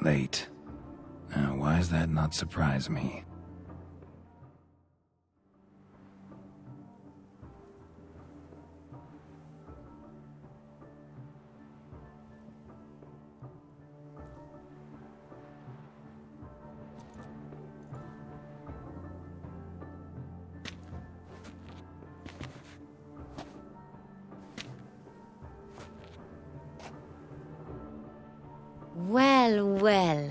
late. Now, why does that not surprise me? Well, well.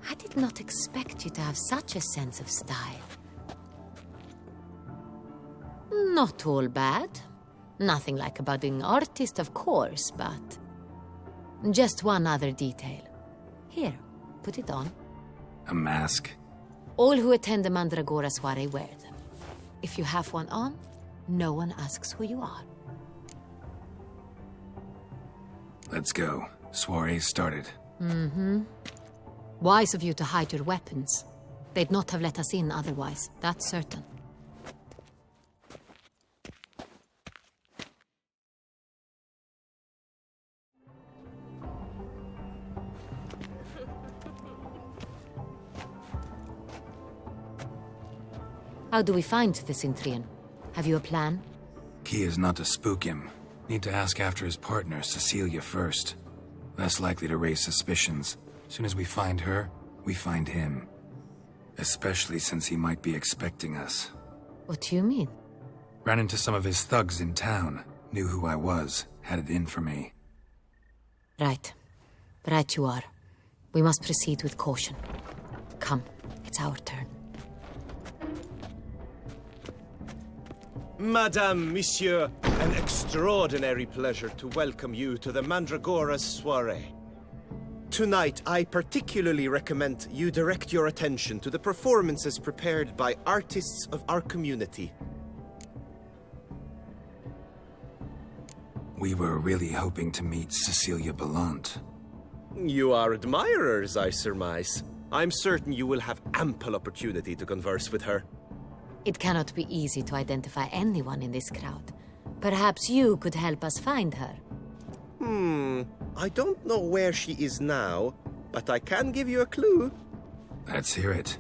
I did not expect you to have such a sense of style. Not all bad. Nothing like a budding artist, of course, but... just one other detail. Here, put it on. A mask? All who attend the Mandragora soiree wear them. If you have one on, no one asks who you are. Let's go. Soiree started. Wise of you to hide your weapons. They'd not have let us in otherwise, that's certain. How do we find the Cintrian? Have you a plan? Key is not to spook him. Need to ask after his partner, Cecilia, first. Less likely to raise suspicions. Soon as we find her, we find him. Especially since he might be expecting us. What do you mean? Ran into some of his thugs in town. Knew who I was. Had it in for me. Right. Right you are. We must proceed with caution. Come, it's our turn. Madame, Monsieur, an extraordinary pleasure to welcome you to the Mandragora's soiree. Tonight, I particularly recommend you direct your attention to the performances prepared by artists of our community. We were really hoping to meet Cecilia Belant. You are admirers, I surmise. I'm certain you will have ample opportunity to converse with her. It cannot be easy to identify anyone in this crowd. Perhaps you could help us find her. I don't know where she is now, but I can give you a clue. Let's hear it.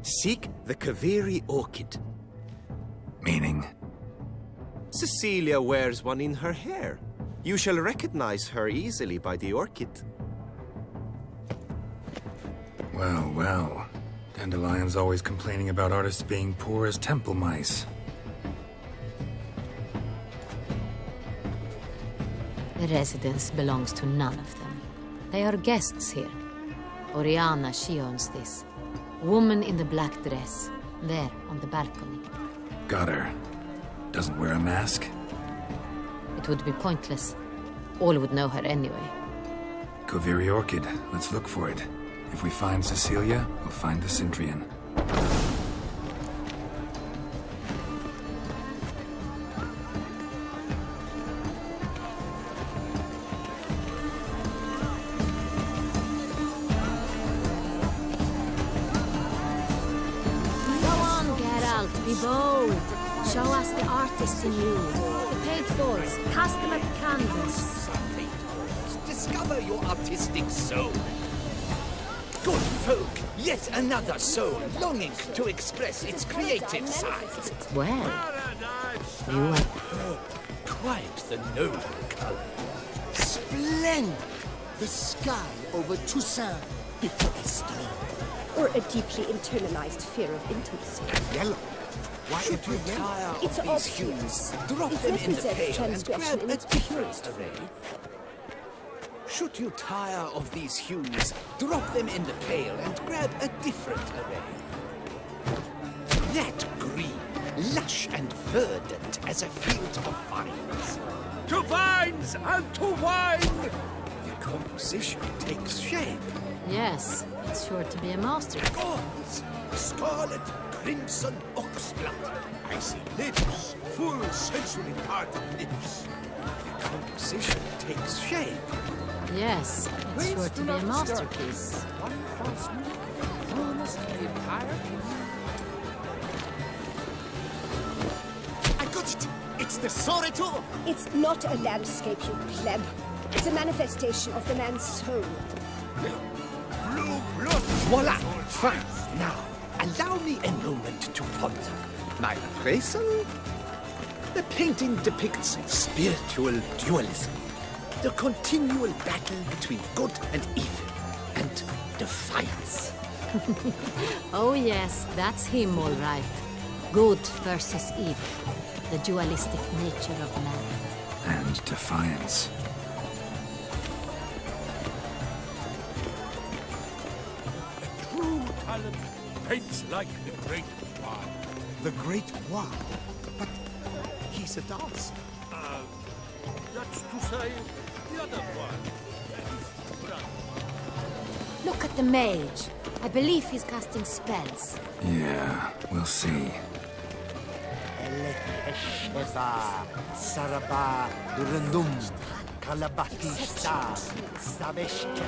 Seek the Kaveri orchid. Meaning? Cecilia wears one in her hair. You shall recognize her easily by the orchid. Well, well. Dandelion's always complaining about artists being poor as temple mice. The residence belongs to none of them. They are guests here. Oriana, she owns this. Woman in the black dress. There, on the balcony. Got her. Doesn't wear a mask? It would be pointless. All would know her anyway. Kaveri orchid. Let's look for it. If we find Cecilia, we'll find the Cintrian. Be bold. Show us the artist in you. The paintballs, cast them at the canvas. Discover your artistic soul. Good folk, yet another soul longing to express its creative side. Well, you are... Quite the noble color. Splendid! The sky over Toussaint before a storm. Or a deeply internalized fear of intimacy. Yellow. Why should you tire of It's these obvious. hues? Drop It them in the represents pail and transgression grab in a its different purest array. Should you tire of these hues, drop them in the pail and grab a different array. That green, lush and verdant as a field of vines. To vines and to wine! The composition takes shape. Yes, it's sure to be a masterpiece. Gauze, scarlet, crimson oxblood. I see lips, full sensually parted lips. The composition takes shape. Yes, it's sure to be a masterpiece. I got it! It's the Soreto! It's not a landscape, you pleb. It's a manifestation of the man's soul. Voila! Fine. Now, allow me a moment to ponder. My appraisal? The painting depicts spiritual dualism. The continual battle between good and evil. And defiance. Oh yes, that's him all right. Good versus evil. The dualistic nature of man. And defiance. True talent paints like the great one. The Great One. But he's a dancer. That's to say, the other one. Look at the mage. I believe he's casting spells. Yeah, we'll see. Saraba Durandum Kalabatista Saveshka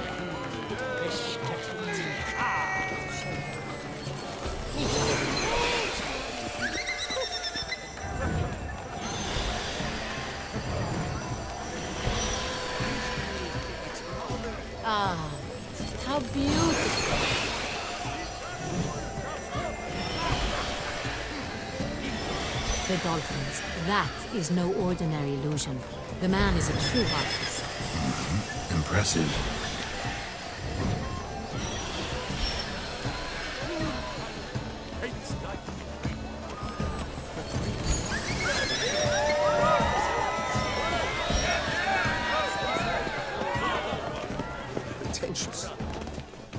Ah, how beautiful. The dolphins. That is no ordinary illusion. The man is a true artist. Impressive. Paints like Tensions.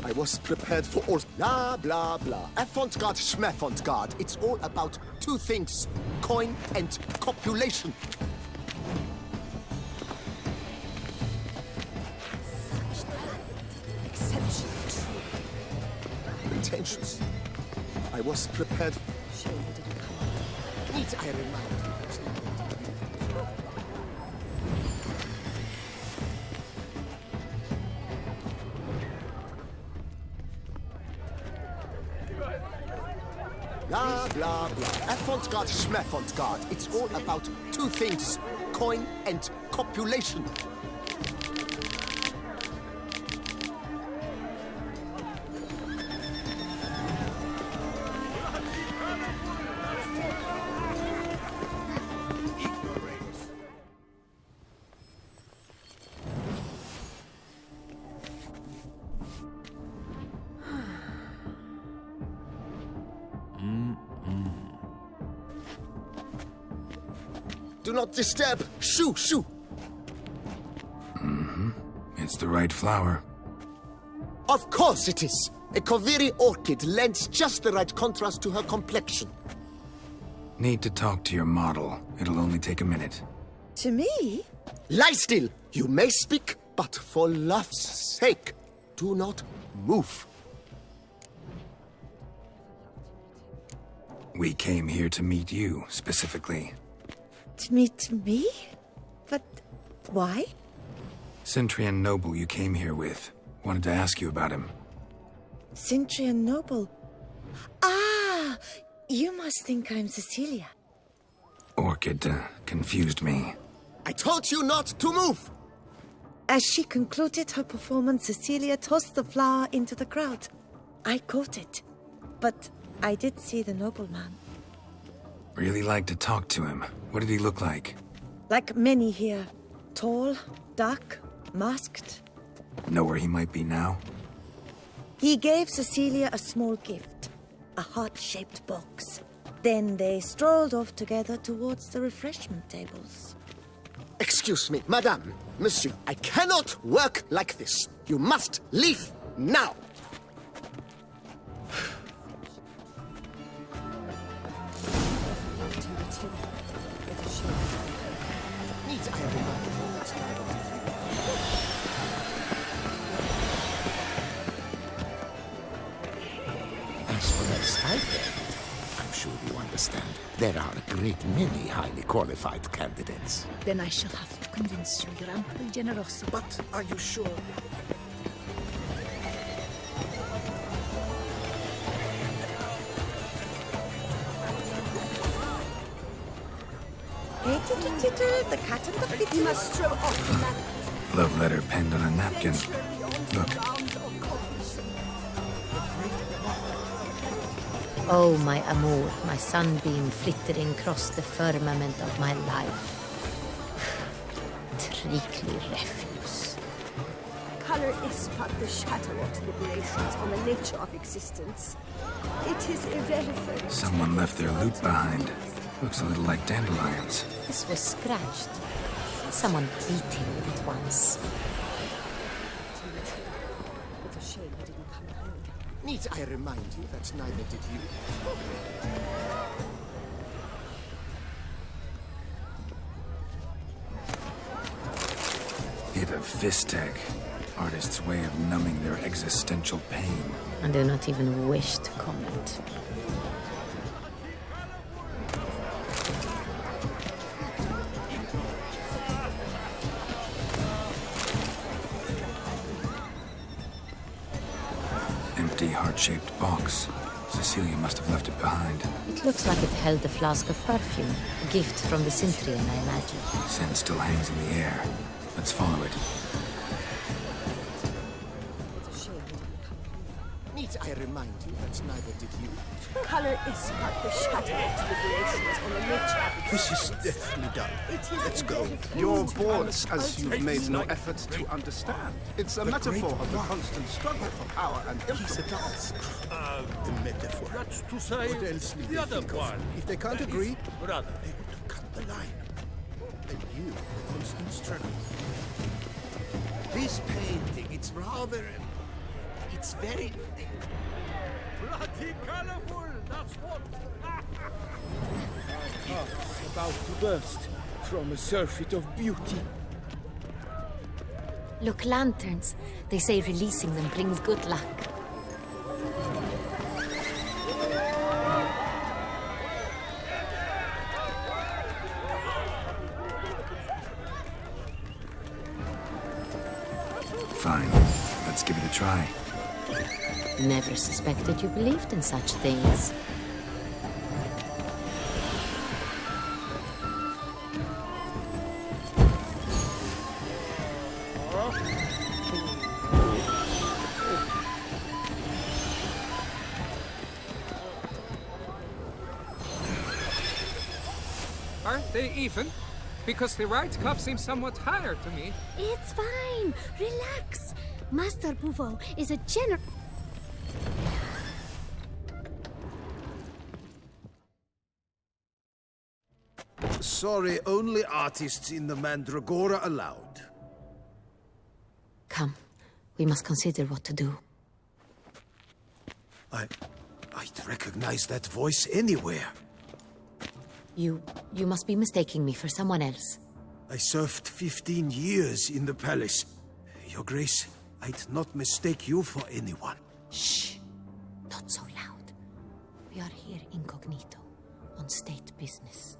I was prepared for all blah blah blah. Avant-garde, schmavant-garde. It's all about two things: coin and copulation. Intentions. I was prepared. Need I remind you? Blah, blah, blah. Avant-garde, schmavant-garde. It's all about two things: coin and copulation. Do not disturb! Shoo, shoo! It's the right flower. Of course it is! A Koviri orchid lends just the right contrast to her complexion. Need to talk to your model. It'll only take a minute. To me? Lie still! You may speak, but for love's sake, do not move. We came here to meet you, specifically. To meet me? But why? Centrian noble you came here with. Wanted to ask you about him. Centrian noble. Ah! You must think I'm Cecilia. Orchid confused me. I told you not to move! As she concluded her performance, Cecilia tossed the flower into the crowd. I caught it. But I did see the nobleman. Really like to talk to him. What did he look like? Like many here. Tall, dark, masked. Know where he might be now? He gave Cecilia a small gift. A heart-shaped box. Then they strolled off together towards the refreshment tables. Excuse me, madame, monsieur, I cannot work like this. You must leave now! As for that stipend, I'm sure you understand. There are a great many highly qualified candidates. Then I shall have to convince you, your ample generosity. But are you sure? The cat and the fiddle. You must throw off the man. Love letter penned on a napkin. Look. Oh, my amour, my sunbeam flittering across the firmament of my life. Treacly refuse. Color is but the shadow of deliberations on the nature of existence. It is irrelevant. Someone left their loot behind. Looks a little like dandelions. This was scratched. Someone beat him with it once. It's a shame he didn't come home. Need I remind you that neither did you? Hit of Fistech. Artist's way of numbing their existential pain. I do not even wish to comment. Empty heart-shaped box. Cecilia must have left it behind. It looks like it held a flask of perfume. A gift from the Cintrian, I imagine. Scent still hangs in the air. Let's follow it. It's a shame he didn't come home. Need I remind you that neither did you? Color is but the shadow of deliberations on the nature of This is existence. definitely done. It is Let's go. irrelevant. You're bored as you've made no effort to understand. It's a metaphor great of the one. constant struggle for power and influence. The metaphor. That's to say, What else will the they other think of? one. If they can't That is, agree, brother. they would cut the line. And you, the constant struggle. This painting, it's rather... It's very... Bloody colorful, that's what. About to burst from a surfeit of beauty. Look, lanterns. They say releasing them brings good luck. Fine. Let's give it a try. Never suspected you believed in such things. Aren't they even? Because the right club seems somewhat higher to me. It's fine. Relax. Master Bouveau is a general. Sorry, only artists in the Mandragora allowed. Come, we must consider what to do. I'd recognize that voice anywhere. You must be mistaking me for someone else. I served 15 years in the palace. Your Grace, I'd not mistake you for anyone. Shh! Not so loud. We are here incognito, on state business.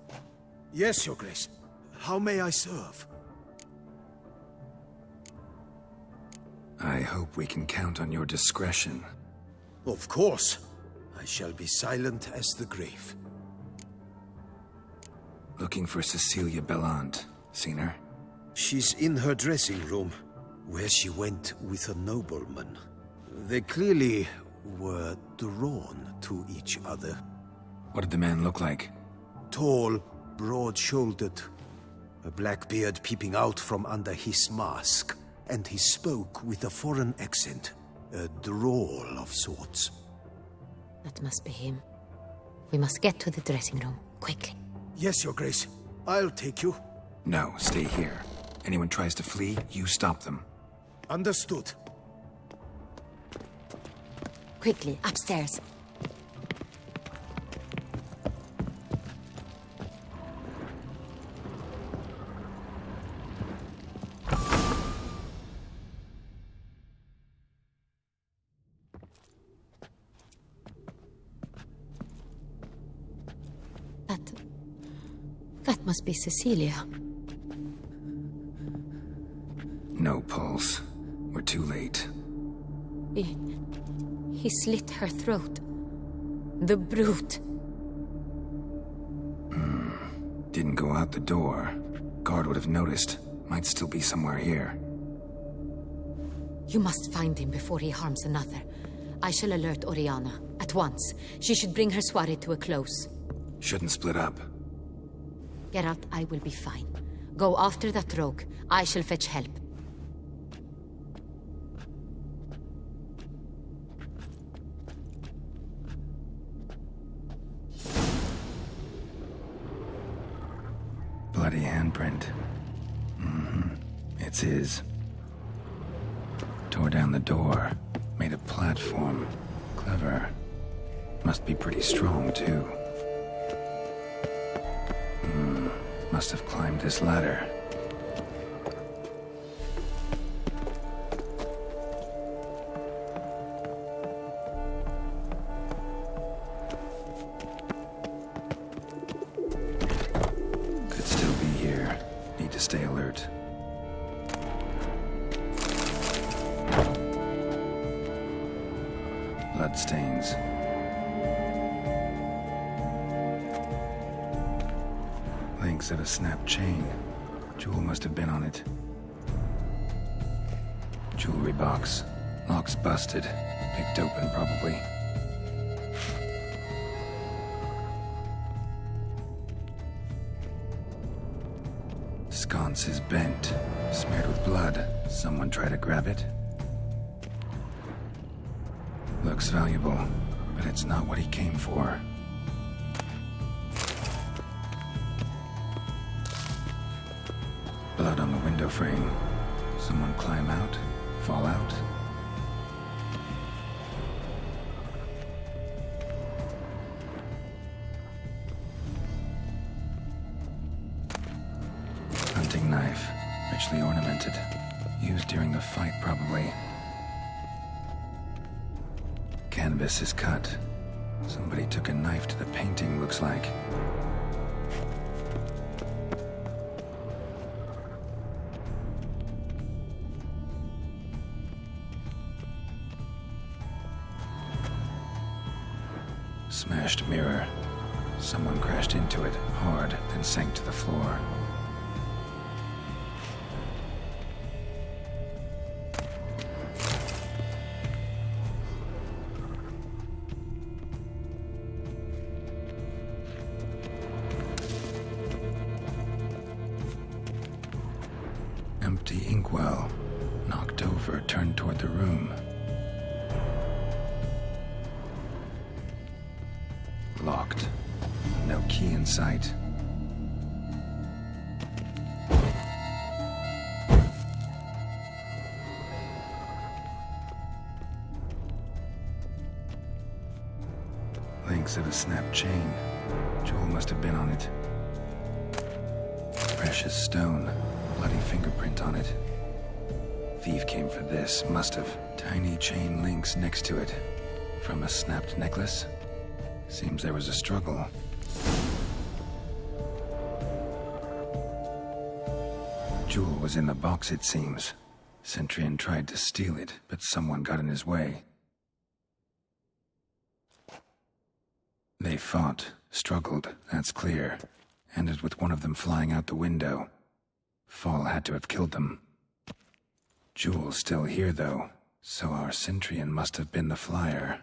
Yes, Your Grace. How may I serve? I hope we can count on your discretion. Of course. I shall be silent as the grave. Looking for Cecilia Bellant. Seen her? She's in her dressing room, where she went with a nobleman. They clearly were drawn to each other. What did the man look like? Tall, broad-shouldered, a black beard peeping out from under his mask, and he spoke with a foreign accent, a drawl of sorts. That must be him. We must get to the dressing room, quickly. Yes, Your Grace. I'll take you. No, stay here. Anyone tries to flee, you stop them. Understood. Quickly, upstairs. That must be Cecilia. No pulse. We're too late. He slit her throat. The brute. Didn't go out the door. Guard would have noticed. Might still be somewhere here. You must find him before he harms another. I shall alert Oriana at once. She should bring her soirée to a close. Shouldn't split up. Geralt, I will be fine. Go after that rogue. I shall fetch help. Bloody handprint. It's his. Tore down the door. Made a platform. Clever. Must be pretty strong, too. Must have climbed this ladder. Could still be here. Need to stay alert. Bloodstains. Links of a snapped chain. Jewel must have been on it. Jewelry box. Lock's busted. Picked open, probably. Sconce is bent. Smeared with blood. Someone try to grab it? Looks valuable, but it's not what he came for. Blood on the window frame. Someone climb out? Fall out? Hunting knife. Richly ornamented. Used during the fight, probably. Canvas is cut. Somebody took a knife to the painting, looks like. Smashed mirror. Someone crashed into it hard, then sank to the floor. Empty inkwell. Knocked over, turned toward the room. Locked. No key in sight. Links of a snapped chain. Jewel must have been on it. Precious stone. Bloody fingerprint on it. Thief came for this, must have. Tiny chain links next to it. From a snapped necklace? Seems there was a struggle. Jewel was in the box, it seems. Centurion tried to steal it, but someone got in his way. They fought, struggled, that's clear. Ended with one of them flying out the window. Fall had to have killed them. Jewel's still here, though, so our Centurion must have been the flyer.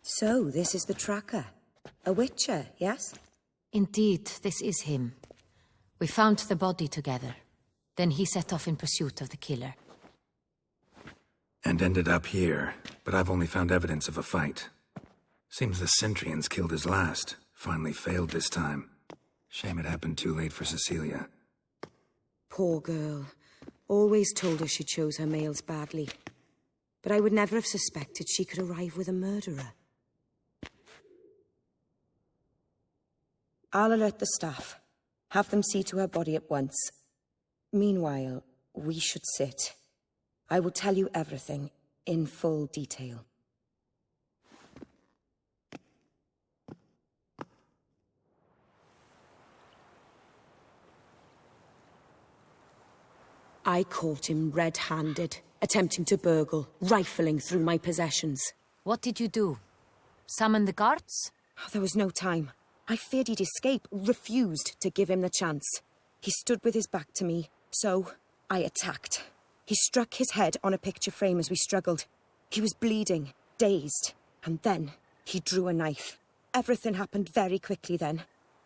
So, this is the tracker. A witcher, yes? Indeed, this is him. We found the body together. Then he set off in pursuit of the killer. And ended up here, but I've only found evidence of a fight. Seems the Centurions killed his last. Finally failed this time. Shame it happened too late for Cecilia. Poor girl. Always told her she chose her males badly. But I would never have suspected she could arrive with a murderer. I'll alert the staff. Have them see to her body at once. Meanwhile, we should sit. I will tell you everything, in full detail. I caught him red-handed, attempting to burgle, rifling through my possessions. What did you do? Summon the guards? There was no time. I feared he'd escape, refused to give him the chance. He stood with his back to me, so I attacked. He struck his head on a picture frame as we struggled. He was bleeding, dazed, and then he drew a knife. Everything happened very quickly then.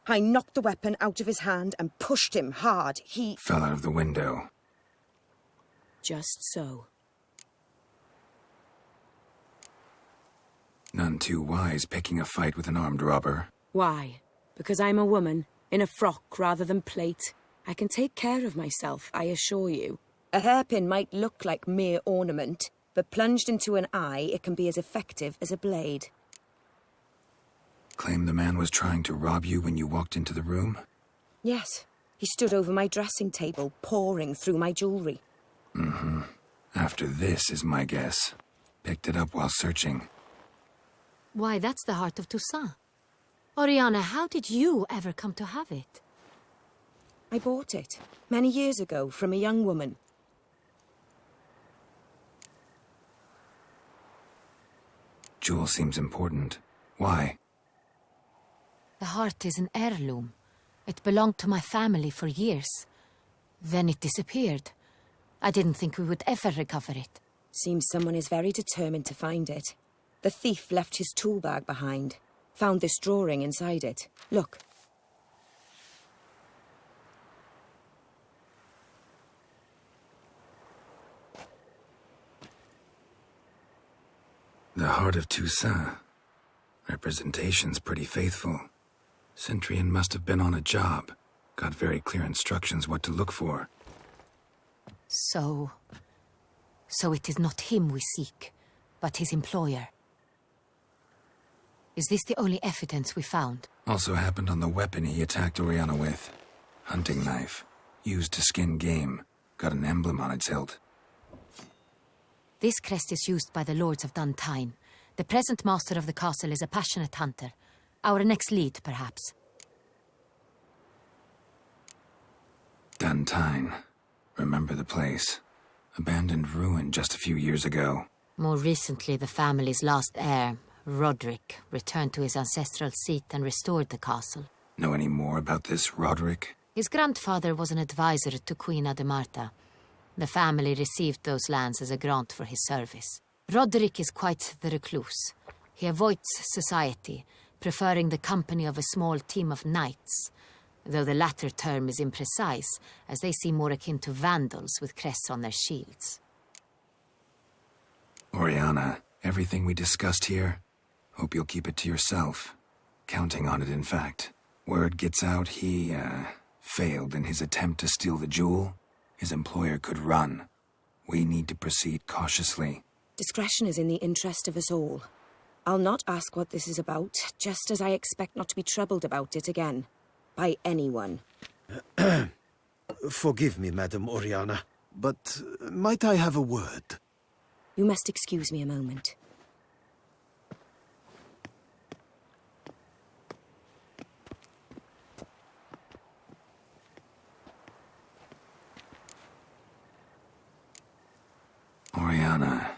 I knocked the weapon out of his hand and pushed him hard. He fell out of the window. Just so. None too wise picking a fight with an armed robber. Why? Because I'm a woman, in a frock rather than plate. I can take care of myself, I assure you. A hairpin might look like mere ornament, but plunged into an eye, it can be as effective as a blade. Claim the man was trying to rob you when you walked into the room? Yes. He stood over my dressing table, pouring through my jewelry. Mm-hmm. After this is my guess. Picked it up while searching. Why, that's the heart of Toussaint. Oriana, how did you ever come to have it? I bought it, many years ago, from a young woman. Jewel seems important. Why? The heart is an heirloom. It belonged to my family for years. Then it disappeared. I didn't think we would ever recover it. Seems someone is very determined to find it. The thief left his tool bag behind. Found this drawing inside it. Look. The heart of Toussaint. Representation's pretty faithful. Centurion must have been on a job. Got very clear instructions what to look for. So it is not him we seek, but his employer. Is this the only evidence we found? Also happened on the weapon he attacked Oriana with. Hunting knife. Used to skin game. Got an emblem on its hilt. This crest is used by the Lords of Duntine. The present master of the castle is a passionate hunter. Our next lead, perhaps. Duntine. Remember the place. Abandoned ruin just a few years ago. More recently, the family's last heir, Roderick, returned to his ancestral seat and restored the castle. Know any more about this Roderick? His grandfather was an advisor to Queen Ademarta. The family received those lands as a grant for his service. Roderick is quite the recluse. He avoids society, preferring the company of a small team of knights, though the latter term is imprecise, as they seem more akin to vandals with crests on their shields. Oriana, everything we discussed here, hope you'll keep it to yourself. Counting on it, in fact. Word gets out he, failed in his attempt to steal the jewel. His employer could run. We need to proceed cautiously. Discretion is in the interest of us all. I'll not ask what this is about, just as I expect not to be troubled about it again. By anyone. Forgive me, Madam Oriana, but might I have a word? You must excuse me a moment. Oriana,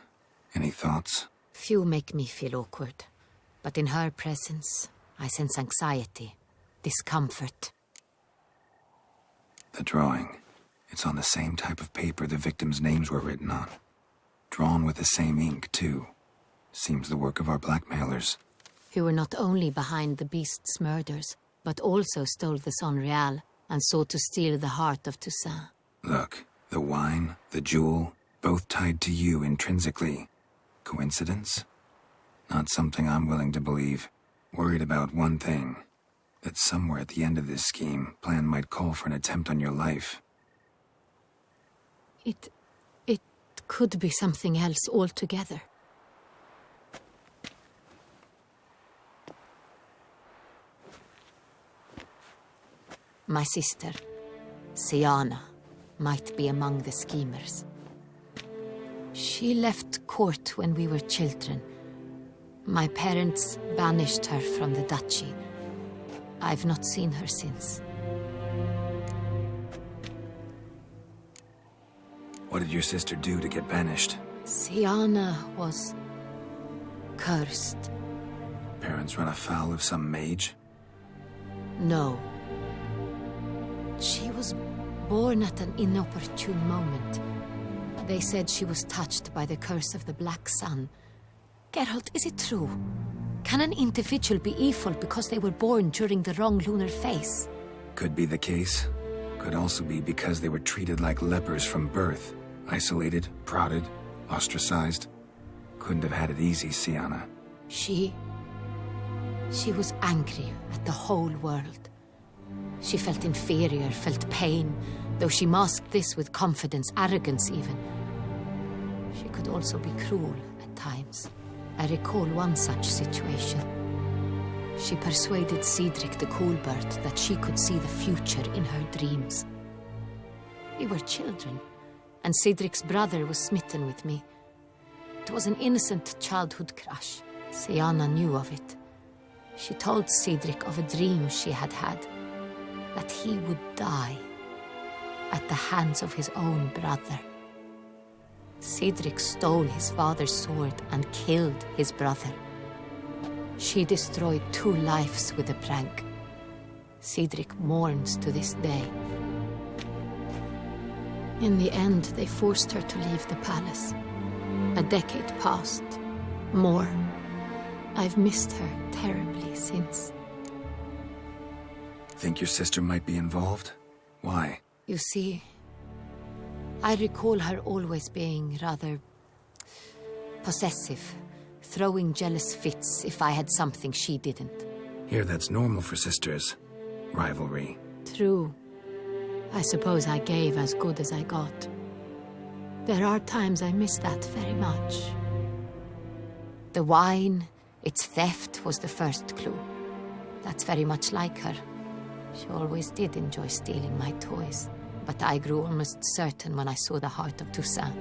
any thoughts? Few make me feel awkward, but in her presence, I sense anxiety, discomfort. The drawing. It's on the same type of paper the victims' names were written on. Drawn with the same ink, too. Seems the work of our blackmailers. Who were not only behind the beast's murders, but also stole the Son Real and sought to steal the heart of Toussaint. Look, the wine, the jewel, both tied to you intrinsically. Coincidence? Not something I'm willing to believe. Worried about one thing. That somewhere at the end of this scheme, plan might call for an attempt on your life. It could be something else altogether. My sister, Siana, might be among the schemers. She left court when we were children. My parents banished her from the duchy. I've not seen her since. What did your sister do to get banished? Siana was cursed. Parents run afoul of some mage? No. She was born at an inopportune moment. They said she was touched by the curse of the Black Sun. Geralt, is it true? Can an individual be evil because they were born during the wrong lunar phase? Could be the case. Could also be because they were treated like lepers from birth. Isolated, prodded, ostracized. Couldn't have had it easy, Sienna. She was angry at the whole world. She felt inferior, felt pain, though she masked this with confidence, arrogance even. She could also be cruel at times. I recall one such situation. She persuaded Cedric the Coolbird that she could see the future in her dreams. We were children, and Cedric's brother was smitten with me. It was an innocent childhood crush. Sienna knew of it. She told Cedric of a dream she had had, that he would die at the hands of his own brother. Cedric stole his father's sword and killed his brother. She destroyed 2 lives with a prank. Cedric mourns to this day. In the end, they forced her to leave the palace. A decade passed. More. I've missed her terribly since. Think your sister might be involved? Why? You see, I recall her always being rather possessive, throwing jealous fits if I had something she didn't. Here, that's normal for sisters. Rivalry. True. I suppose I gave as good as I got. There are times I miss that very much. The wine, its theft, was the first clue. That's very much like her. She always did enjoy stealing my toys, but I grew almost certain when I saw the heart of Toussaint.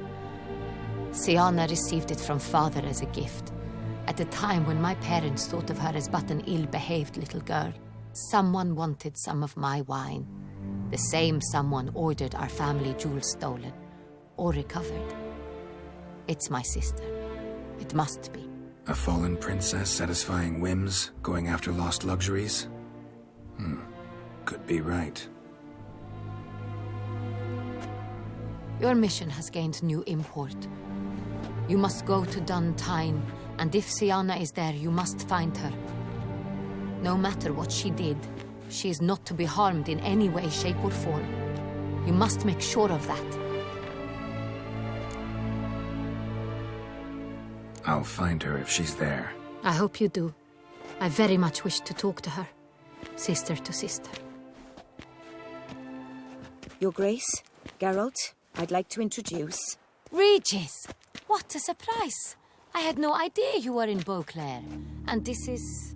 Sienna received it from father as a gift, at a time when my parents thought of her as but an ill-behaved little girl. Someone wanted some of my wine. The same someone ordered our family jewels stolen, or recovered. It's my sister. It must be. A fallen princess satisfying whims, going after lost luxuries? Could be right. Your mission has gained new import. You must go to Dun Tyne, and if Sienna is there, you must find her. No matter what she did, she is not to be harmed in any way, shape, or form. You must make sure of that. I'll find her if she's there. I hope you do. I very much wish to talk to her. Sister to sister. Your Grace, Geralt, I'd like to introduce... Regis! What a surprise! I had no idea you were in Beauclair. And this is...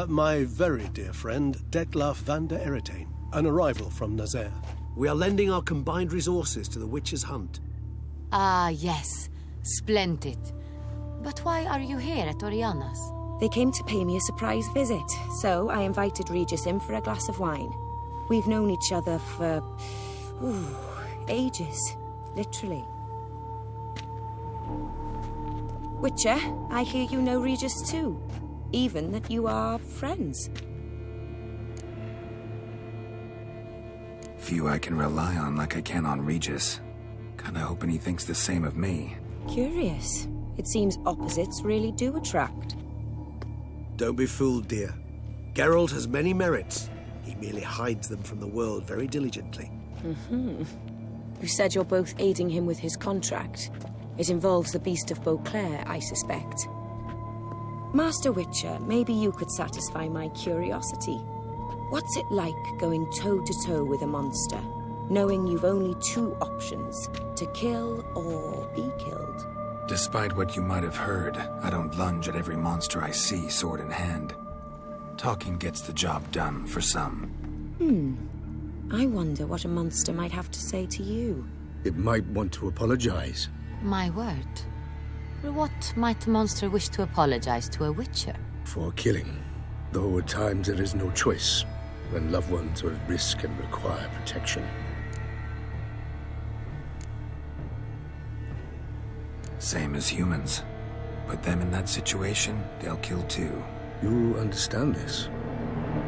My very dear friend, Detlaf van der Eretain, an arrival from Nazaire. We are lending our combined resources to the Witch's Hunt. Ah, yes. Splendid. But why are you here at Oriana's? They came to pay me a surprise visit, so I invited Regis in for a glass of wine. We've known each other for... ages. Literally. Witcher, I hear you know Regis too. Even that you are friends. Few I can rely on like I can on Regis. Kinda hoping he thinks the same of me. Curious. It seems opposites really do attract. Don't be fooled, dear. Geralt has many merits. He merely hides them from the world very diligently. You said you're both aiding him with his contract. It involves the Beast of Beauclair, I suspect. Master Witcher, maybe you could satisfy my curiosity. What's it like going toe-to-toe with a monster, knowing you've only 2 options, to kill or be killed? Despite what you might have heard, I don't lunge at every monster I see, sword in hand. Talking gets the job done, for some. I wonder what a monster might have to say to you. It might want to apologize. My word. What might a monster wish to apologize to a witcher? For killing. Though at times there is no choice, when loved ones are at risk and require protection. Same as humans. Put them in that situation, they'll kill too. You understand this.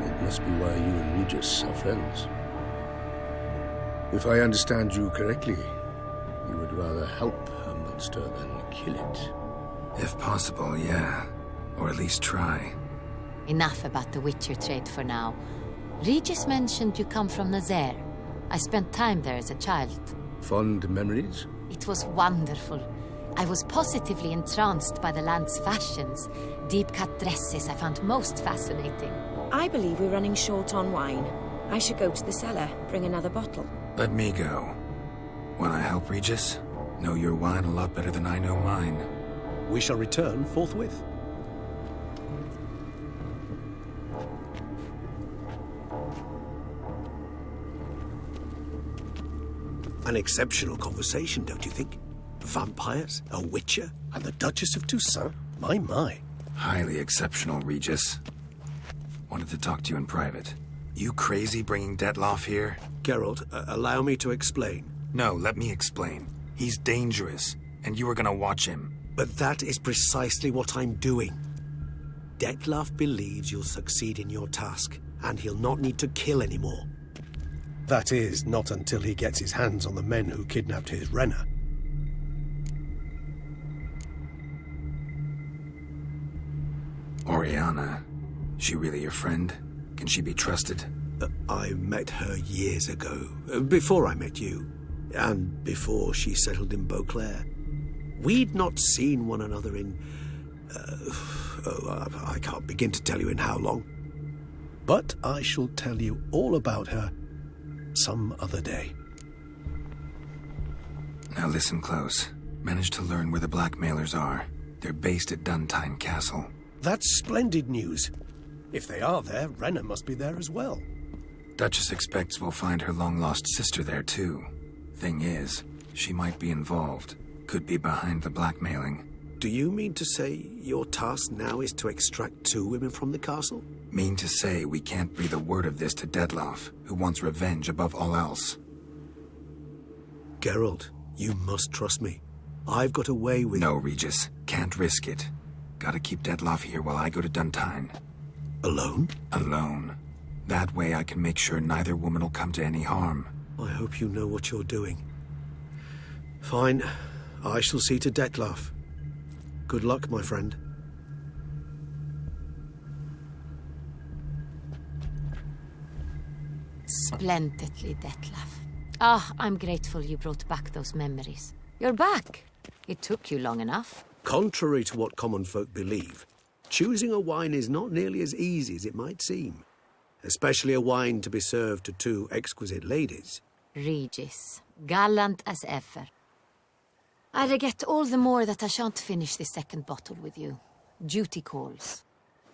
It must be why you and Regis are friends. If I understand you correctly, you would rather help a monster than kill it. If possible, yeah. Or at least try. Enough about the Witcher trade for now. Regis mentioned you come from Nazaire. I spent time there as a child. Fond memories? It was wonderful. I was positively entranced by the land's fashions. Deep-cut dresses I found most fascinating. I believe we're running short on wine. I should go to the cellar, bring another bottle. Let me go. Wanna help, Regis? Know your wine a lot better than I know mine. We shall return forthwith. An exceptional conversation, don't you think? Vampires, a witcher, and the Duchess of Toussaint. My. Highly exceptional, Regis. Wanted to talk to you in private. You crazy bringing Detloff here? Geralt, allow me to explain. No, let me explain. He's dangerous, and you are gonna watch him. But that is precisely what I'm doing. Detloff believes you'll succeed in your task, and he'll not need to kill anymore. That is, not until he gets his hands on the men who kidnapped his Renner. Oriana. She really your friend? Can she be trusted? I met her years ago, before I met you, and before she settled in Beauclair. We'd not seen one another in... I can't begin to tell you in how long. But I shall tell you all about her some other day. Now listen close. Managed to learn where the blackmailers are. They're based at Duntine Castle. That's splendid news. If they are there, Renner must be there as well. Duchess expects we'll find her long-lost sister there, too. Thing is, she might be involved. Could be behind the blackmailing. Do you mean to say your task now is to extract 2 women from the castle? Mean to say we can't breathe a word of this to Detloff, who wants revenge above all else. Geralt, you must trust me. I've got a way with... No, Regis. Can't risk it. Gotta keep Detloff here while I go to Duntine. Alone? Alone. That way I can make sure neither woman will come to any harm. I hope you know what you're doing. Fine. I shall see to Detloff. Good luck, my friend. Splendidly, Detlaff. I'm grateful you brought back those memories. You're back. It took you long enough. Contrary to what common folk believe, choosing a wine is not nearly as easy as it might seem. Especially a wine to be served to 2 exquisite ladies. Regis, gallant as ever. I regret all the more that I shan't finish the second bottle with you. Duty calls.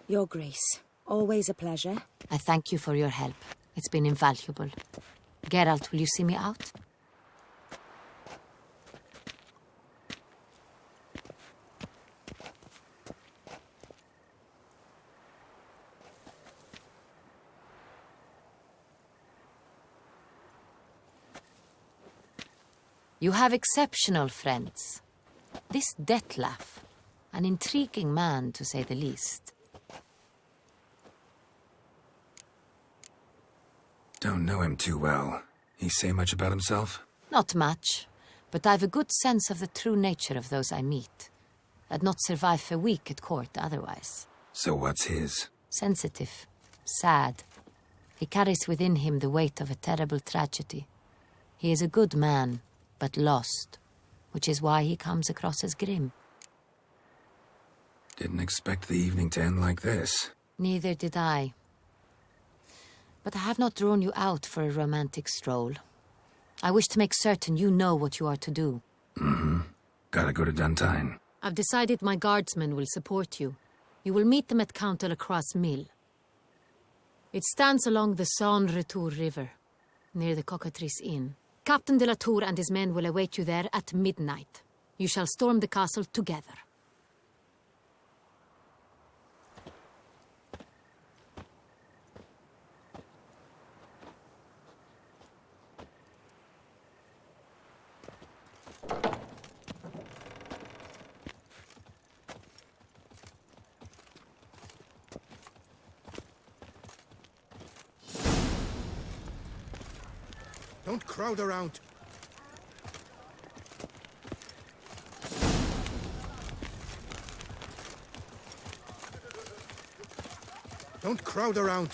Your Grace, always a pleasure. I thank you for your help. It's been invaluable. Geralt, will you see me out? You have exceptional friends. This Detlaff, an intriguing man to say the least. Don't know him too well. He say much about himself? Not much, but I've a good sense of the true nature of those I meet. I'd not survive a week at court otherwise. So what's his? Sensitive, sad. He carries within him the weight of a terrible tragedy. He is a good man, but lost, which is why he comes across as grim. Didn't expect the evening to end like this. Neither did I. But I have not drawn you out for a romantic stroll. I wish to make certain you know what you are to do. Mm-hmm. Gotta go to Duntine. I've decided my guardsmen will support you. You will meet them at Count Delacroix's mill. It stands along the Saône-Retour River, near the Cockatrice Inn. Captain de la Tour and his men will await you there at midnight. You shall storm the castle together. Don't crowd around. Don't crowd around.